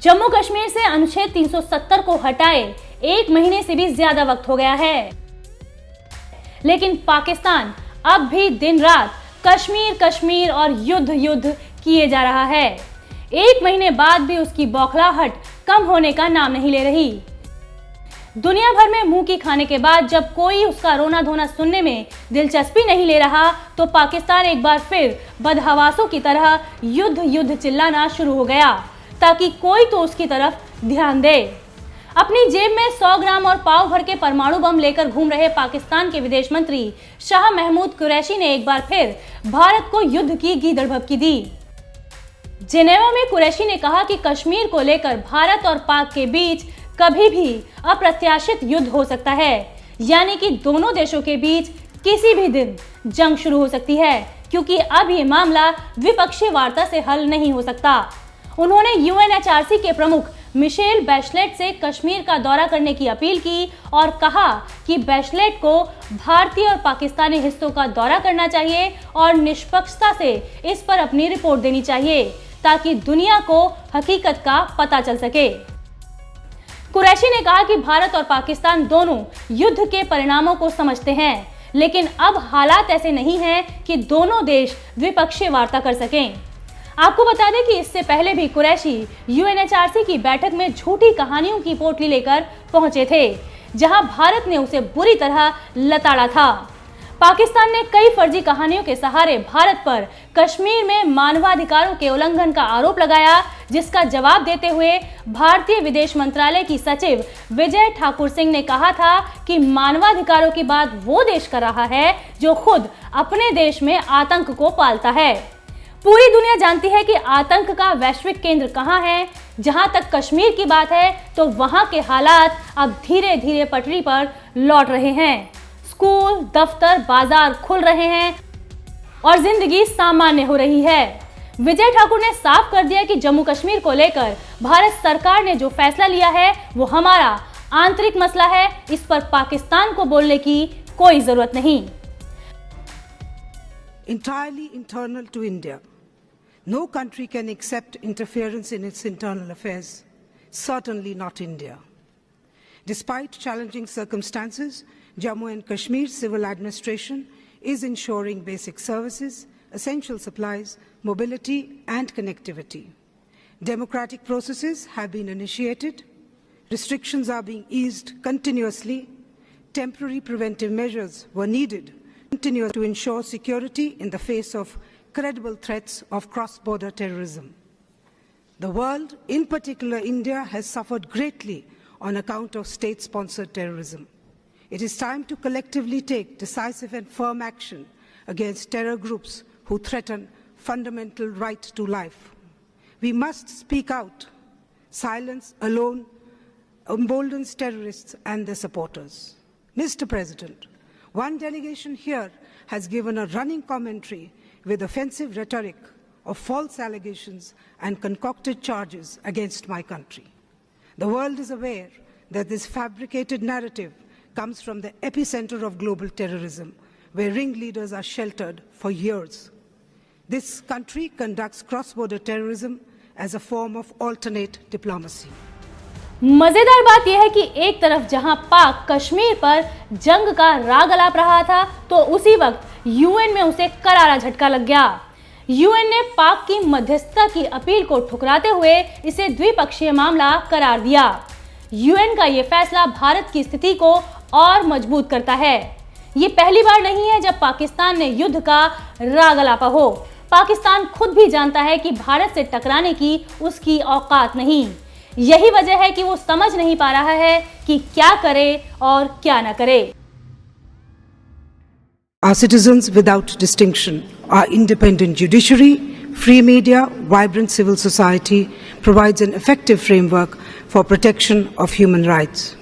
जम्मू कश्मीर से अनुच्छेद 370 को हटाए 1 महीने से भी ज्यादा वक्त हो गया है, लेकिन पाकिस्तान अब भी दिन रात कश्मीर कश्मीर और युद्ध युद्ध किए जा रहा है। 1 महीने बाद भी उसकी बौखलाहट कम होने का नाम नहीं ले रही। दुनिया भर में मुंह की खाने के बाद जब कोई उसका रोना धोना सुनने में दिलचस्पी नहीं ले रहा, तो पाकिस्तान एक बार फिर बदहवासों की तरह युद्ध युद्ध चिल्लाना शुरू हो गया, ताकि कोई तो उसकी तरफ ध्यान दे। अपनी जेब में 100 ग्राम और पाव भर के परमाणु बम लेकर घूम रहे पाकिस्तान के विदेश मंत्री शाह महमूद कुरैशी ने एक बार फिर भारत को युद्ध की गीदड़भपकी दी। जेनेवा में कुरैशी ने कहा कि कश्मीर को लेकर भारत और पाक के बीच कभी भी अप्रत्याशित युद्ध हो सकता है, यानी कि दोनों देशों के बीच किसी भी दिन जंग शुरू हो सकती है, क्योंकि अब ये मामला द्विपक्षीय वार्ता से हल नहीं हो सकता। उन्होंने यूएनएचआरसी के प्रमुख मिशेल बैचलेट से कश्मीर का दौरा करने की अपील की और कहा कि बैचलेट को भारतीय और पाकिस्तानी हिस्सों का दौरा करना चाहिए और निष्पक्षता से इस पर अपनी रिपोर्ट देनी चाहिए, ताकि दुनिया को हकीकत का पता चल सके। कुरैशी ने कहा कि भारत और पाकिस्तान दोनों युद्ध के परिणामों को समझते हैं, लेकिन अब हालात ऐसे नहीं हैं कि दोनों देश द्विपक्षीय वार्ता कर सकें। आपको बता दें कि इससे पहले भी कुरैशी यूएनएचआरसी की बैठक में झूठी कहानियों की पोटली लेकर पहुंचे थे, जहां भारत ने उसे बुरी तरह लताड़ा था। पाकिस्तान ने कई फर्जी कहानियों के सहारे भारत पर कश्मीर में मानवाधिकारों के उल्लंघन का आरोप लगाया, जिसका जवाब देते हुए भारतीय विदेश मंत्रालय की सचिव विजय ठाकुर सिंह ने कहा था कि मानवाधिकारों की बात वो देश कर रहा है जो खुद अपने देश में आतंक को पालता है। पूरी दुनिया जानती है कि आतंक का वैश्विक केंद्र कहां है। जहां तक कश्मीर की बात है, तो वहां के हालात अब धीरे धीरे पटरी पर लौट रहे हैं। स्कूल, दफ्तर, बाजार खुल रहे हैं और जिंदगी सामान्य हो रही है। विजय ठाकुर ने साफ कर दिया कि जम्मू कश्मीर को लेकर भारत सरकार ने जो फैसला लिया है वो हमारा आंतरिक मसला है, इस पर पाकिस्तान को बोलने की कोई जरूरत नहीं। Entirely internal to India. No country can accept interference in its internal affairs, certainly not India. Despite challenging circumstances, Jammu and Kashmir civil administration is ensuring basic services, essential supplies, mobility and connectivity. Democratic processes have been initiated, restrictions are being eased continuously, temporary preventive measures were needed to ensure security in the face of credible threats of cross-border terrorism. The world, in particular India, has suffered greatly on account of state-sponsored terrorism. It is time to collectively take decisive and firm action against terror groups who threaten fundamental right to life. We must speak out. Silence alone emboldens terrorists and their supporters. Mr. President, one delegation here has given a running commentary with offensive rhetoric of false allegations and concocted charges against my country. The world is aware that this fabricated narrative comes from the epicenter of global terrorism, where ringleaders are sheltered for years. This country conducts cross-border terrorism as a form of alternate diplomacy. मजेदार बात यह है कि एक तरफ जहां पाक कश्मीर पर जंग का राग अलाप रहा था, तो उसी वक्त यूएन में उसे करारा झटका लग गया। यूएन ने पाक की मध्यस्थता की अपील को ठुकराते हुए इसे द्विपक्षीय मामला करार दिया। यूएन का यह फैसला भारत की स्थिति को और मजबूत करता है। ये पहली बार नहीं है जब पाकिस्तान ने युद्ध का राग अलापा हो। पाकिस्तान खुद भी जानता है कि भारत से टकराने की उसकी औकात नहीं। यही वजह है कि वो समझ नहीं पा रहा है कि क्या करे और क्या ना करे। Our citizens without distinction, our independent judiciary, free media, vibrant civil society provides an effective framework for protection of human rights.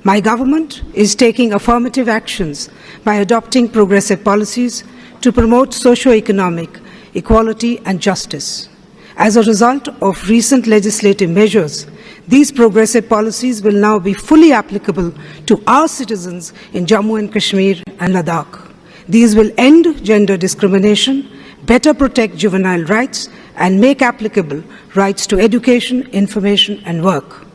My government is taking affirmative actions by adopting progressive policies to promote socio-economic equality and justice. As a result of recent legislative measures, these progressive policies will now be fully applicable to our citizens in Jammu and Kashmir and Ladakh. These will end gender discrimination, better protect juvenile rights, and make applicable rights to education, information, and work.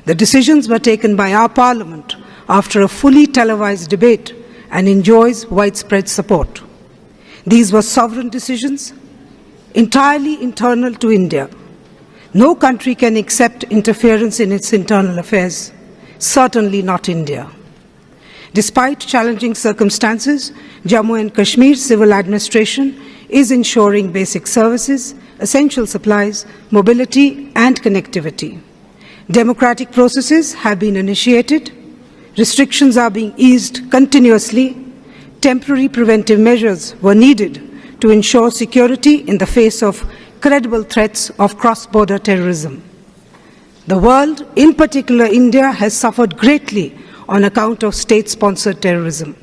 The decisions were taken by our Parliament after a fully televised debate and enjoys widespread support. These were sovereign decisions, entirely internal to India. No country can accept interference in its internal affairs, certainly not India. Despite challenging circumstances, Jammu and Kashmir civil administration is ensuring basic services, essential supplies, mobility, and connectivity. Democratic processes have been initiated, restrictions are being eased continuously, temporary preventive measures were needed to ensure security in the face of credible threats of cross-border terrorism. The world, in particular India, has suffered greatly on account of state-sponsored terrorism.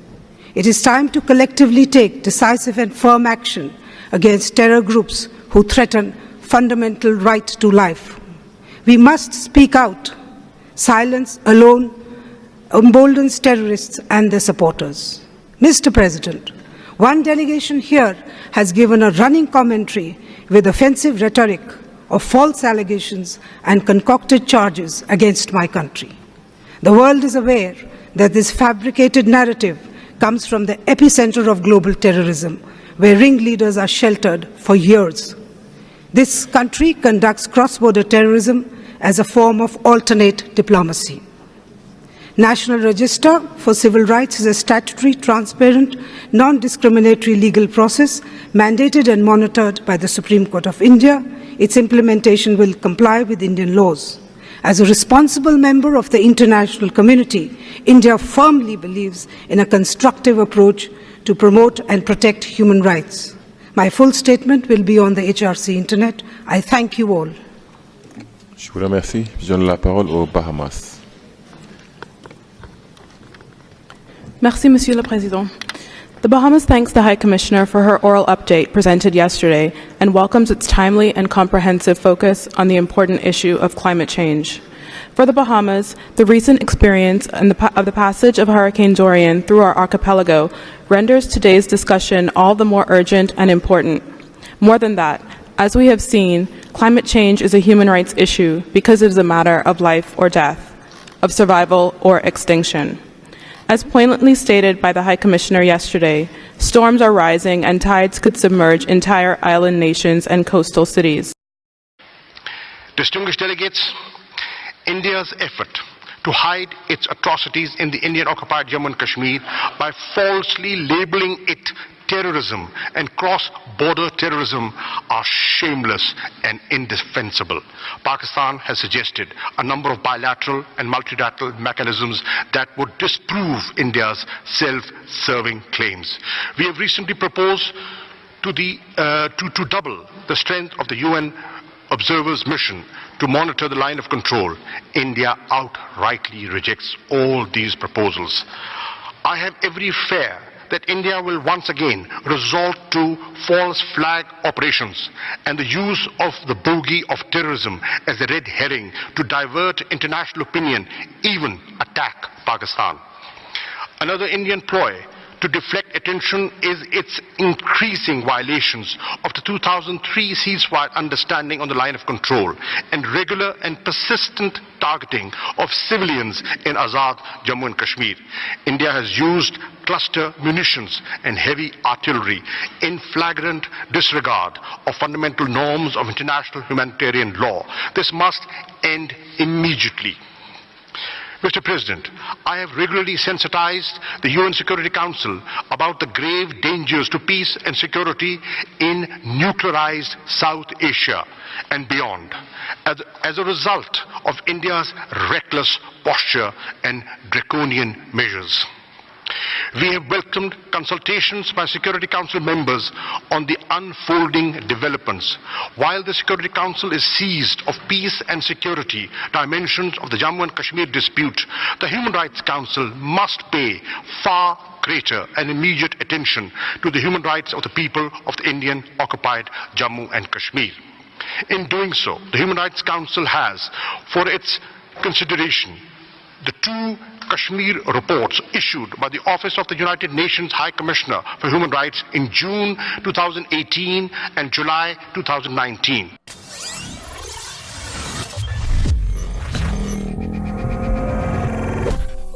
It is time to collectively take decisive and firm action against terror groups who threaten fundamental right to life. We must speak out. Silence alone emboldens terrorists and their supporters. Mr. President, one delegation here has given a running commentary with offensive rhetoric of false allegations and concocted charges against my country. The world is aware that this fabricated narrative comes from the epicenter of global terrorism, where ringleaders are sheltered for years. This country conducts cross-border terrorism as a form of alternate diplomacy. National Register for Civil Rights is a statutory, transparent, non-discriminatory legal process mandated and monitored by the Supreme Court of India. Its implementation will comply with Indian laws. As a responsible member of the international community, India firmly believes in a constructive approach to promote and protect human rights. My full statement will be on the HRC Internet. I thank you all. Je vous remercie. Je donne la parole aux Bahamas. Merci, Monsieur le Président. The Bahamas thanks the High Commissioner for her oral update presented yesterday and welcomes its timely and comprehensive focus on the important issue of climate change. For the Bahamas, the recent experience of the passage of Hurricane Dorian through our archipelago renders today's discussion all the more urgent and important. More than that, as we have seen, climate change is a human rights issue because it is a matter of life or death, of survival or extinction. As poignantly stated by the High Commissioner yesterday, storms are rising and tides could submerge entire island nations and coastal cities. Distinguished delegates, India's effort to hide its atrocities in the Indian-occupied Jammu and Kashmir by falsely labeling it terrorism and cross-border terrorism are shameless and indefensible. Pakistan has suggested a number of bilateral and multilateral mechanisms that would disprove India's self-serving claims. We have recently proposed to double the strength of the UN observers mission to monitor the line of control. India outrightly rejects all these proposals. I have every fear that India will once again resort to false flag operations and the use of the bogey of terrorism as a red herring to divert international opinion, even attack Pakistan. Another Indian ploy to deflect attention is its increasing violations of the 2003 ceasefire understanding on the line of control and regular and persistent targeting of civilians in Azad Jammu and Kashmir. India has used cluster munitions and heavy artillery in flagrant disregard of fundamental norms of international humanitarian law. This must end immediately. Mr. President, I have regularly sensitized the UN Security Council about the grave dangers to peace and security in nuclearized South Asia and beyond, as a result of India's reckless posture and draconian measures. We have welcomed consultations by Security Council members on the unfolding developments. While the Security Council is seized of peace and security dimensions of the Jammu and Kashmir dispute, the Human Rights Council must pay far greater and immediate attention to the human rights of the people of the Indian-occupied Jammu and Kashmir. In doing so, the Human Rights Council has, for its consideration, the two Kashmir reports issued by the Office of the United Nations High Commissioner for Human Rights in June 2018 and July 2019.